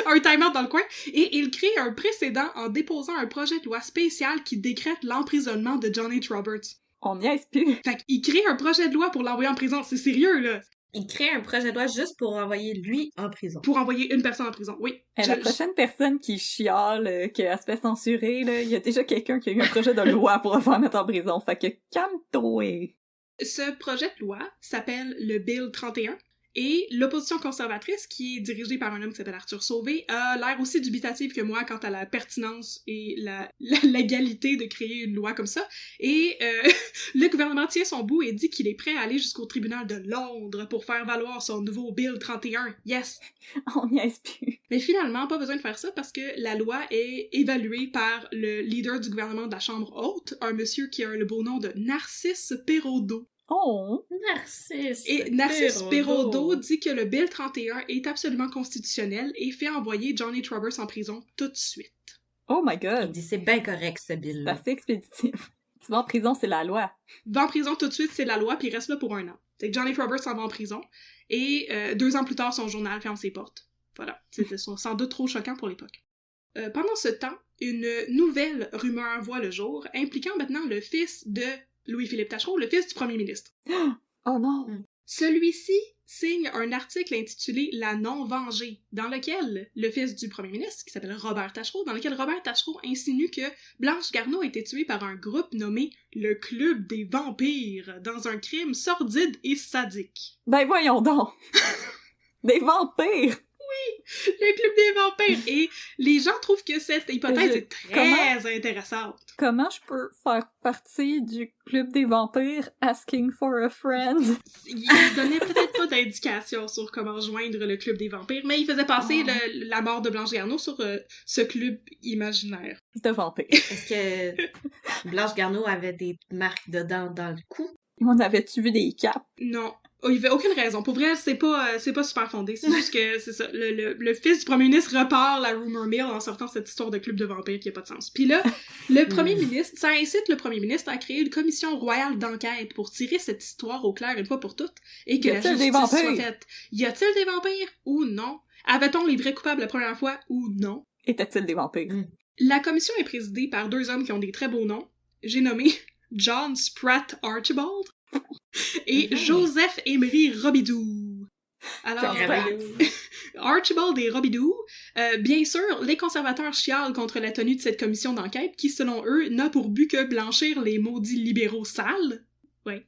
Speaker 3: un time-out dans le coin, et il crée un précédent en déposant un projet de loi spécial qui décrète l'emprisonnement de John H. Roberts.
Speaker 1: On n'y est plus.
Speaker 3: Fait qu'il crée un projet de loi pour l'envoyer en prison, c'est sérieux, là!
Speaker 4: Il crée un projet de loi juste pour envoyer lui en prison.
Speaker 3: Pour envoyer une personne en prison, oui.
Speaker 1: La prochaine personne qui chiale, qui se fait censurer, là, il y a déjà quelqu'un qui a eu un projet de loi pour le faire mettre en prison, fait que calme-toi!
Speaker 3: Ce projet de loi s'appelle le Bill 31, et l'opposition conservatrice, qui est dirigée par un homme qui s'appelle Arthur Sauvé, a l'air aussi dubitative que moi quant à la pertinence et la légalité de créer une loi comme ça. Et le gouvernement tient son bout et dit qu'il est prêt à aller jusqu'au tribunal de Londres pour faire valoir son nouveau Bill 31. Yes!
Speaker 1: On n'y est plus.
Speaker 3: Mais finalement, pas besoin de faire ça parce que la loi est évaluée par le leader du gouvernement de la Chambre haute, un monsieur qui a le beau nom de Narcisse Perraudot.
Speaker 1: Oh!
Speaker 4: Narcisse!
Speaker 3: Et Narcisse Perraudot dit que le Bill 31 est absolument constitutionnel et fait envoyer Johnny Travers en prison tout de suite.
Speaker 1: Oh my
Speaker 4: Il
Speaker 1: god!
Speaker 4: dit c'est bien correct ce
Speaker 1: C'est
Speaker 4: bill-là.
Speaker 1: assez expéditif. Tu vas en prison, c'est la loi.
Speaker 3: Va en prison tout de suite, c'est la loi, puis il reste là pour 1 an. C'est que Johnny Travers s'en va en prison, et 2 ans plus tard, son journal ferme ses portes. Voilà. C'était sans doute trop choquant pour l'époque. Pendant ce temps, une nouvelle rumeur voit le jour, impliquant maintenant le fils de Louis-Philippe Tachereau, le fils du premier ministre.
Speaker 1: Oh non!
Speaker 3: Celui-ci signe un article intitulé « La non-vengée », dans lequel le fils du premier ministre, qui s'appelle Robert Tachereau, dans lequel Robert Tachereau insinue que Blanche Garneau a été tuée par un groupe nommé le Club des Vampires, dans un crime sordide et sadique.
Speaker 1: Ben voyons donc! Des vampires!
Speaker 3: Le Club des Vampires! Et les gens trouvent que cette hypothèse est très intéressante.
Speaker 1: Comment je peux faire partie du Club des Vampires asking for a friend?
Speaker 3: Il donnait peut-être pas d'indication sur comment joindre le Club des Vampires, mais il faisait passer la mort de Blanche Garneau sur ce club imaginaire.
Speaker 1: De vampires.
Speaker 4: Est-ce que Blanche Garneau avait des marques de dents dans le cou?
Speaker 1: On avait-tu vu des capes?
Speaker 3: Non. Oh, il y avait aucune raison. Pour vrai, c'est pas super fondé. C'est juste que, c'est ça, le fils du premier ministre repart la rumor mill en sortant cette histoire de club de vampires qui a pas de sens. Puis là, le premier ministre, ça incite le premier ministre à créer une commission royale d'enquête pour tirer cette histoire au clair une fois pour toutes et que la justice soit faite. Y a-t-il des vampires ou non? Avait-on les vrais coupables la première fois ou non?
Speaker 1: Était-il des vampires?
Speaker 3: La commission est présidée par 2 hommes qui ont des très beaux noms. J'ai nommé John Spratt Archibald et Joseph Emery Robidoux. Alors, Archibald et Robidoux, bien sûr, les conservateurs chialent contre la tenue de cette commission d'enquête qui, selon eux, n'a pour but que blanchir les maudits libéraux sales. Ouais.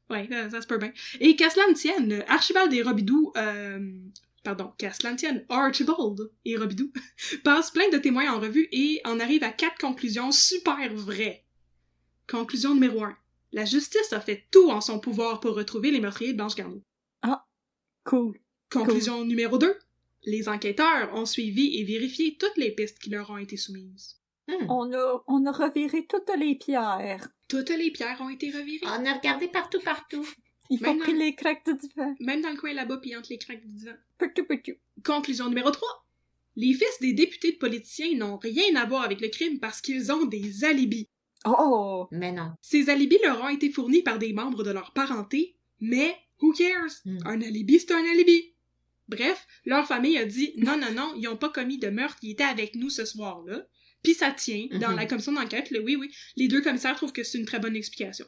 Speaker 3: Ouais, ça se peut bien. Et qu'à cela ne tienne, Archibald et Robidoux, qu'à cela ne tienne, Archibald et Robidoux passent plein de témoins en revue et en arrivent à 4 conclusions super vraies. Conclusion numéro 1. La justice a fait tout en son pouvoir pour retrouver les meurtriers de Blanche Garneau.
Speaker 1: Ah, cool.
Speaker 3: Conclusion numéro 2. Les enquêteurs ont suivi et vérifié toutes les pistes qui leur ont été soumises.
Speaker 1: On a reviré toutes les pierres.
Speaker 3: Toutes les pierres ont été revirées.
Speaker 4: On a regardé partout.
Speaker 1: Y compris les craques du divan.
Speaker 3: Même dans le coin là-bas, puis entre les craques du divan.
Speaker 1: Petit.
Speaker 3: Conclusion numéro 3. Les fils des députés de politiciens n'ont rien à voir avec le crime parce qu'ils ont des alibis.
Speaker 1: Oh!
Speaker 4: Mais non.
Speaker 3: Ces alibis leur ont été fournis par des membres de leur parenté, mais who cares? Un alibi, c'est un alibi. Bref, leur famille a dit non, ils ont pas commis de meurtre, ils étaient avec nous ce soir-là. Puis ça tient, dans la commission d'enquête, oui, les 2 commissaires trouvent que c'est une très bonne explication.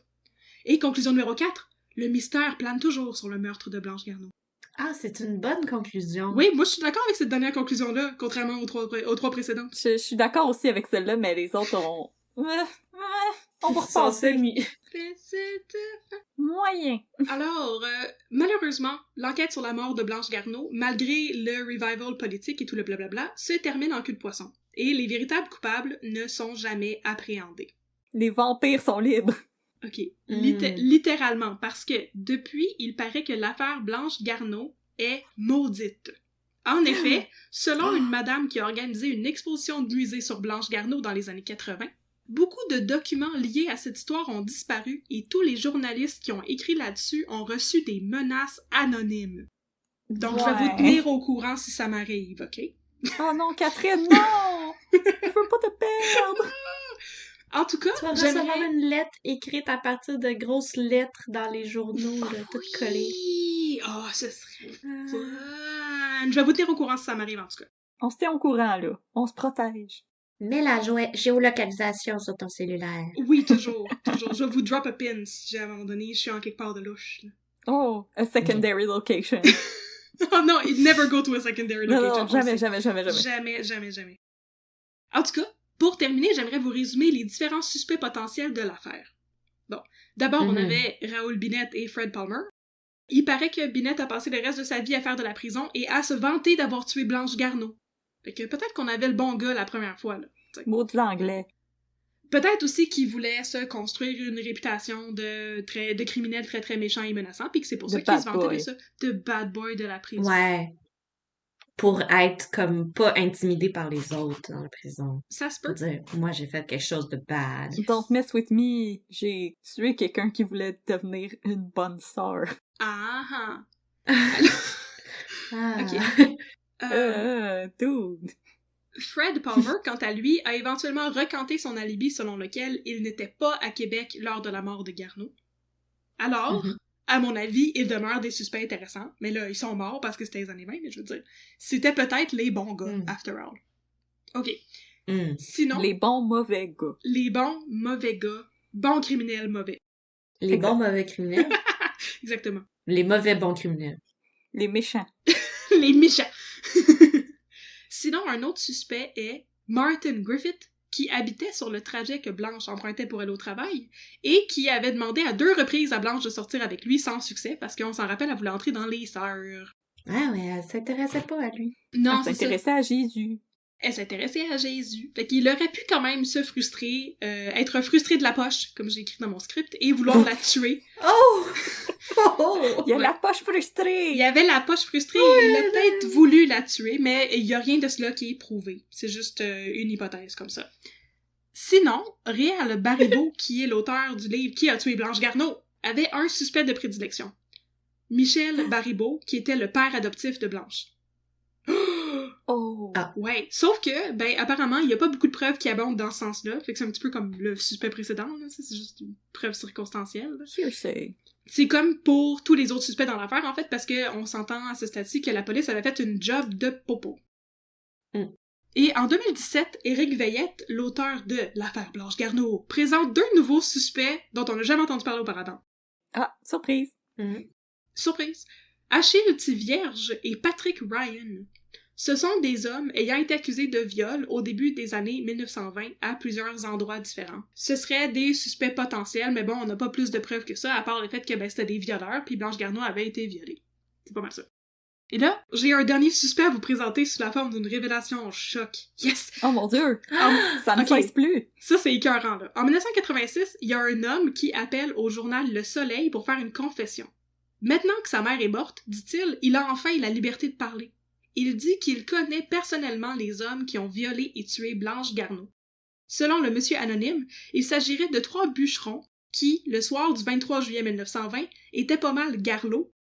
Speaker 3: Et conclusion numéro 4, le mystère plane toujours sur le meurtre de Blanche Garneau.
Speaker 4: Ah, c'est une bonne conclusion.
Speaker 3: Oui, moi je suis d'accord avec cette dernière conclusion-là, contrairement aux 3 précédentes.
Speaker 1: Je suis d'accord aussi avec celle-là, mais les autres ont... on va repasser. Moyen.
Speaker 3: Alors, malheureusement, l'enquête sur la mort de Blanche Garneau, malgré le revival politique et tout le blablabla, se termine en cul de poisson. Et les véritables coupables ne sont jamais appréhendés.
Speaker 1: Les vampires sont libres.
Speaker 3: OK. Littéralement, parce que depuis, il paraît que l'affaire Blanche Garneau est maudite. En effet, selon une madame qui a organisé une exposition de musée sur Blanche Garneau dans les années 80, beaucoup de documents liés à cette histoire ont disparu et tous les journalistes qui ont écrit là-dessus ont reçu des menaces anonymes. Donc, je vais vous tenir au courant si ça m'arrive, OK?
Speaker 1: Oh non, Catherine, non! Je veux pas te perdre!
Speaker 3: En tout cas,
Speaker 4: tu vas recevoir une lettre écrite à partir de grosses lettres dans les journaux, toutes collées.
Speaker 3: Oh, ce serait fun! Je vais vous tenir au courant si ça m'arrive, en tout cas.
Speaker 1: On se tient au courant, là. On se protège.
Speaker 4: Mets la géolocalisation sur ton cellulaire.
Speaker 3: Oui, toujours. Je vais vous drop a pin si à un moment donné, je suis en quelque part de louche. Là.
Speaker 1: Oh, a secondary location.
Speaker 3: Oh non, never go to a secondary location.
Speaker 1: Non, jamais.
Speaker 3: Jamais. En tout cas, pour terminer, j'aimerais vous résumer les différents suspects potentiels de l'affaire. Bon, d'abord, on avait Raoul Binet et Fred Palmer. Il paraît que Binet a passé le reste de sa vie à faire de la prison et à se vanter d'avoir tué Blanche Garneau. Fait que peut-être qu'on avait le bon gars la première fois, là.
Speaker 1: Mot de l'anglais.
Speaker 3: Peut-être aussi qu'il voulait se construire une réputation de criminel très très méchant et menaçant, puis que c'est pour ça qu'il se vantait de ça, de bad boy de la prison.
Speaker 4: Ouais. Pour être comme pas intimidé par les autres dans la prison.
Speaker 3: Ça se peut.
Speaker 4: Dire, moi j'ai fait quelque chose de bad.
Speaker 1: Don't mess with me. J'ai tué quelqu'un qui voulait devenir une bonne sœur.
Speaker 3: Ok.
Speaker 1: Dude.
Speaker 3: Fred Palmer, quant à lui, a éventuellement recanté son alibi selon lequel il n'était pas à Québec lors de la mort de Garneau. Alors, à mon avis, il demeure des suspects intéressants, mais là, ils sont morts parce que c'était les années 20, mais je veux dire, c'était peut-être les bons gars, after all. Ok. Sinon...
Speaker 1: Les bons mauvais gars.
Speaker 3: Les bons mauvais gars. Bons criminels mauvais.
Speaker 4: Les bons mauvais criminels?
Speaker 3: Exactement.
Speaker 4: Les mauvais bons criminels.
Speaker 1: Les méchants.
Speaker 3: Les méchants. Sinon, un autre suspect est Martin Griffith, qui habitait sur le trajet que Blanche empruntait pour aller au travail, et qui avait demandé à 2 reprises à Blanche de sortir avec lui sans succès, parce qu'on s'en rappelle, elle voulait entrer dans les sœurs.
Speaker 4: Ah ouais, elle s'intéressait pas à lui.
Speaker 3: Non,
Speaker 1: elle s'intéressait à Jésus.
Speaker 3: Elle s'intéressait à Jésus. Fait qu'il aurait pu quand même se frustrer, être frustré de la poche, comme j'ai écrit dans mon script, et vouloir la tuer.
Speaker 4: Oh!
Speaker 1: Il y a la poche frustrée!
Speaker 3: Il y avait la poche frustrée, il a peut-être voulu la tuer, mais il y a rien de cela qui est prouvé. C'est juste une hypothèse comme ça. Sinon, Réal Baribeau, qui est l'auteur du livre Qui a tué Blanche Garneau, avait un suspect de prédilection. Michel Baribeau, qui était le père adoptif de Blanche.
Speaker 1: Oh!
Speaker 3: Ouais, sauf que, ben, apparemment, il y a pas beaucoup de preuves qui abondent dans ce sens-là, fait que c'est un petit peu comme le suspect précédent, là, c'est juste une preuve circonstancielle.
Speaker 1: Hearsay.
Speaker 3: C'est comme pour tous les autres suspects dans l'affaire, en fait, parce que on s'entend à ce stade-ci que la police avait fait une job de popo. Et en 2017, Éric Veillette, l'auteur de l'affaire Blanche Garneau, présente 2 nouveaux suspects dont on n'a jamais entendu parler auparavant.
Speaker 1: Ah, surprise!
Speaker 3: Surprise! Achille Tivierge et Patrick Ryan. Ce sont des hommes ayant été accusés de viol au début des années 1920 à plusieurs endroits différents. Ce seraient des suspects potentiels, mais bon, on n'a pas plus de preuves que ça, à part le fait que c'était des violeurs, puis Blanche Garneau avait été violée. C'est pas mal ça. Et là, j'ai un dernier suspect à vous présenter sous la forme d'une révélation en choc. Yes!
Speaker 1: Oh mon Dieu! Ça ne cesse plus!
Speaker 3: Ça, c'est écœurant, là. En 1986, il y a un homme qui appelle au journal Le Soleil pour faire une confession. Maintenant que sa mère est morte, dit-il, il a enfin la liberté de parler. Il dit qu'il connaît personnellement les hommes qui ont violé et tué Blanche Garneau. Selon le monsieur anonyme, il s'agirait de 3 bûcherons qui, le soir du 23 juillet 1920, étaient pas mal garlots.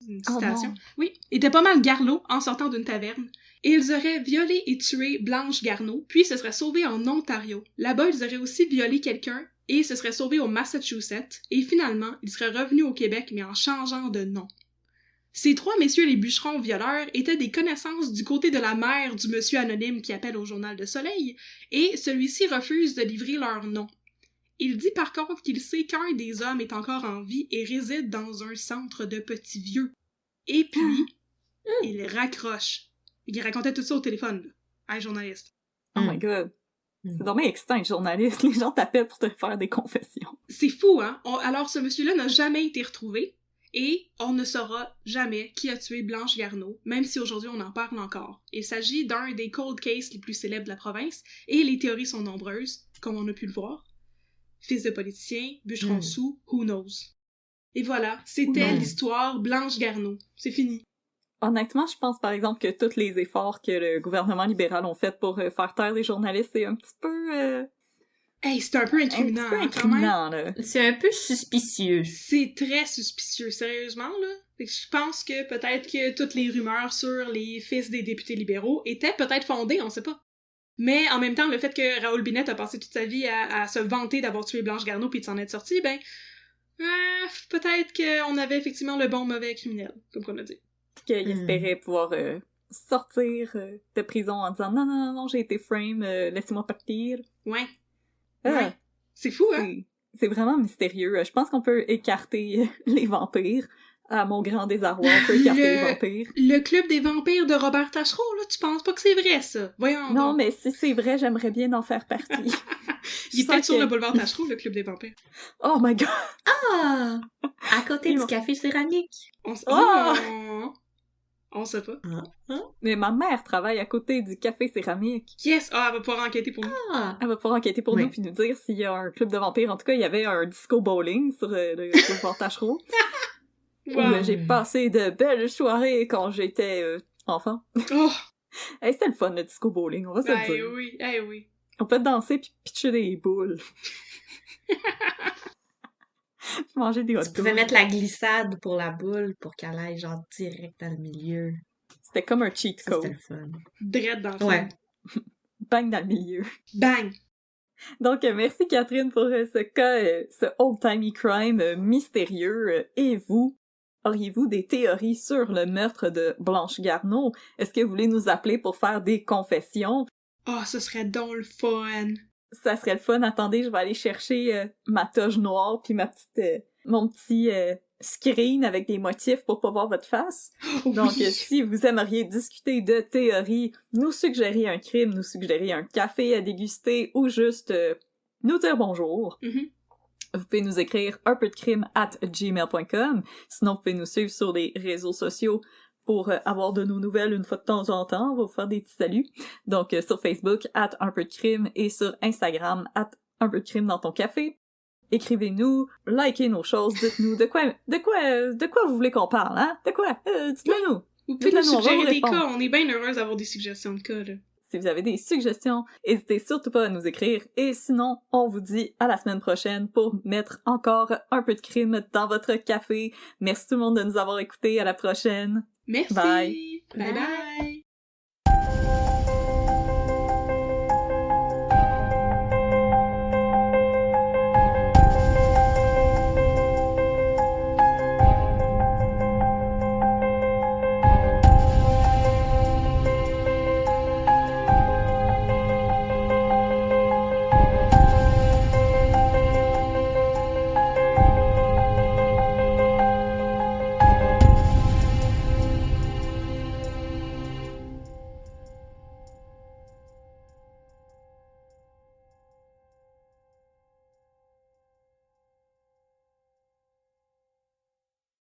Speaker 3: Une citation. Oui, étaient pas mal garlots en sortant d'une taverne. Et ils auraient violé et tué Blanche Garneau, puis se seraient sauvés en Ontario. Là-bas, ils auraient aussi violé quelqu'un et se seraient sauvés au Massachusetts. Et finalement, ils seraient revenus au Québec, mais en changeant de nom. Ces 3 messieurs les bûcherons violeurs étaient des connaissances du côté de la mère du monsieur anonyme qui appelle au journal de Soleil, et celui-ci refuse de livrer leur nom. Il dit par contre qu'il sait qu'un des hommes est encore en vie et réside dans un centre de petits vieux. Et puis, il raccroche. Il racontait tout ça au téléphone, là. Hey, journaliste.
Speaker 1: Oh my god. C'est dommage excitant, journaliste. Les gens t'appellent pour te faire des confessions.
Speaker 3: C'est fou, hein? Alors, ce monsieur-là n'a jamais été retrouvé. Et on ne saura jamais qui a tué Blanche Garneau, même si aujourd'hui on en parle encore. Il s'agit d'un des cold cases les plus célèbres de la province, et les théories sont nombreuses, comme on a pu le voir. Fils de politicien, bûcheron sous, who knows. Et voilà, c'était l'histoire Blanche Garneau. C'est fini.
Speaker 1: Honnêtement, je pense par exemple que tous les efforts que le gouvernement libéral ont fait pour faire taire les journalistes, c'est un petit peu...
Speaker 3: Hey, c'est un peu incriminant, quand même.
Speaker 1: Là.
Speaker 4: C'est un peu suspicieux.
Speaker 3: C'est très suspicieux, sérieusement, là. Fait que je pense que peut-être que toutes les rumeurs sur les fils des députés libéraux étaient peut-être fondées, on sait pas. Mais en même temps, le fait que Raoul Binet a passé toute sa vie à se vanter d'avoir tué Blanche Garneau puis de s'en être sorti, ben... peut-être qu'on avait effectivement le bon mauvais criminel, comme qu'on a dit.
Speaker 1: Qu'il espérait pouvoir sortir de prison en disant « Non, j'ai été frame, laissez-moi partir. »
Speaker 3: Ouais. Ouais. C'est fou, hein?
Speaker 1: C'est vraiment mystérieux. Je pense qu'on peut écarter les vampires. à mon grand désarroi, on peut écarter les vampires.
Speaker 3: Le club des vampires de Robert Taschereau, là, tu penses pas que c'est vrai, ça? Voyons
Speaker 1: Non,
Speaker 3: donc.
Speaker 1: mais si c'est vrai, j'aimerais bien en faire partie.
Speaker 3: Il est
Speaker 1: Je
Speaker 3: peut-être
Speaker 1: sens
Speaker 3: sur
Speaker 1: que-
Speaker 3: le boulevard Taschereau, le club des vampires.
Speaker 1: Oh my god!
Speaker 4: Ah! À côté
Speaker 1: Ils
Speaker 4: du
Speaker 1: vont-
Speaker 4: café céramique.
Speaker 3: On sait pas.
Speaker 1: Mais ma mère travaille à côté du café céramique.
Speaker 3: Yes! Ah, elle va pouvoir enquêter pour nous.
Speaker 4: Ah!
Speaker 1: Elle va pouvoir enquêter pour
Speaker 4: Oui.
Speaker 1: nous puis nous dire s'il y a un club de vampires. En tout cas, il y avait un disco bowling sur le boulevard Taschereau. Où
Speaker 3: Wow.
Speaker 1: j'ai passé de belles soirées quand j'étais enfant.
Speaker 3: Oh!
Speaker 1: Hey, c'était le fun, le disco bowling, on va se le dire.
Speaker 3: Oui, oui.
Speaker 1: On peut danser puis pitcher des boules. Manger des hot
Speaker 4: Tu pouvais
Speaker 1: dogs.
Speaker 4: mettre la glissade pour la boule pour qu'elle aille genre direct dans le milieu.
Speaker 1: C'était comme un cheat
Speaker 4: Ça, c'était
Speaker 1: code.
Speaker 4: le fun.
Speaker 3: Drette dans le
Speaker 4: Ouais.
Speaker 3: fond.
Speaker 1: Bang dans le milieu.
Speaker 3: Bang!
Speaker 1: Donc, merci Catherine pour ce cas, ce old-timey crime mystérieux. Et vous, auriez-vous des théories sur le meurtre de Blanche Garneau? Est-ce que vous voulez nous appeler pour faire des confessions?
Speaker 3: Oh, ce serait donc le fun!
Speaker 1: Ça serait le fun. Attendez, je vais aller chercher ma toge noire puis mon petit screen avec des motifs pour pas voir votre face.
Speaker 3: Oh,
Speaker 1: Donc,
Speaker 3: oui.
Speaker 1: si vous aimeriez discuter de théories, nous suggérer un crime, nous suggérer un café à déguster ou juste nous dire bonjour,
Speaker 3: Mhm.
Speaker 1: vous pouvez nous écrire unpeudcrime@gmail.com. Sinon, vous pouvez nous suivre sur les réseaux sociaux pour avoir de nos nouvelles une fois de temps en temps. On va vous faire des petits saluts. Donc, sur Facebook, @unpeudcrime et sur Instagram, @unpeudcrime dans ton café. Écrivez-nous, likez nos choses, dites-nous de quoi vous voulez qu'on parle, hein? De quoi? Dites-le nous.
Speaker 3: Vous pouvez nous
Speaker 1: Dites-le nous, on va vous
Speaker 3: suggérer des
Speaker 1: répondre.
Speaker 3: cas. On est bien heureuse d'avoir des suggestions de cas, là.
Speaker 1: Si vous avez des suggestions, n'hésitez surtout pas à nous écrire. Et sinon, on vous dit à la semaine prochaine pour mettre encore un peu de crime dans votre café. Merci tout le monde de nous avoir écoutés. À la prochaine.
Speaker 3: Merci!
Speaker 1: Bye.
Speaker 3: Bye bye!